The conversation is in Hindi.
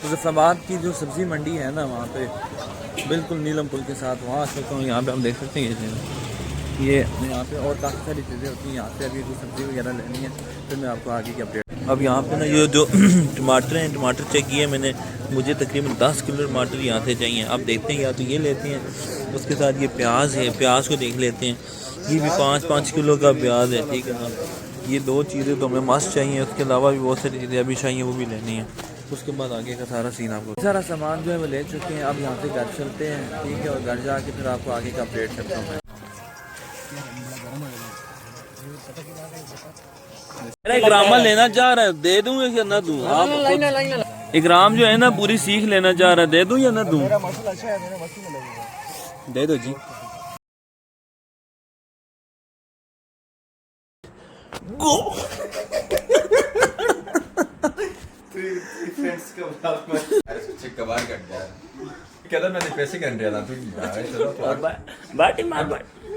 मुजफ्फराबाद की जो सब्ज़ी मंडी है ना, वहाँ पे बिल्कुल नीलम पुल के साथ वहाँ आ सकता हूँ। यहाँ पे हम देख सकते हैं ये यहाँ पे और काफ़ी सारी चीज़ें होती हैं। यहाँ पे अभी कुछ सब्ज़ी वगैरह लेनी है तो मैं आपको आगे की अपडेट। अब यहाँ पे ना ये जो टमाटर हैं, टमाटर चेक किए मैंने, मुझे तकरीबन 10 किलो टमाटर यहाँ से चाहिए। अब देखते हैं, या तो ये लेते हैं, उसके साथ ये प्याज है, प्याज को देख लेते हैं। ये भी 5-5 किलो का प्याज है, ठीक है ना। ये दो चीज़ें तो हमें मस्त चाहिए, उसके अलावा भी बहुत सारी चीज़ें अभी चाहिए, वो भी लेनी है। उसके बाद आगे का सारा सीन आपको, सारा सामान जो है वो ले चुके हैं। अब यहाँ से घर चलते हैं, ठीक है, और घर जाके फिर आपको आगे का अपडेट करता हूँ। इकराम लेना चाह रहा है, दे दूँ या ना दूँ? आप इकराम जो है ना पूरी सीख लेना चाह रहा है, दे दूँ या ना दूँ? दे दो जी। गो कहता मैंने पैसे कर दिया था तू चलो बाटी मार बाटी।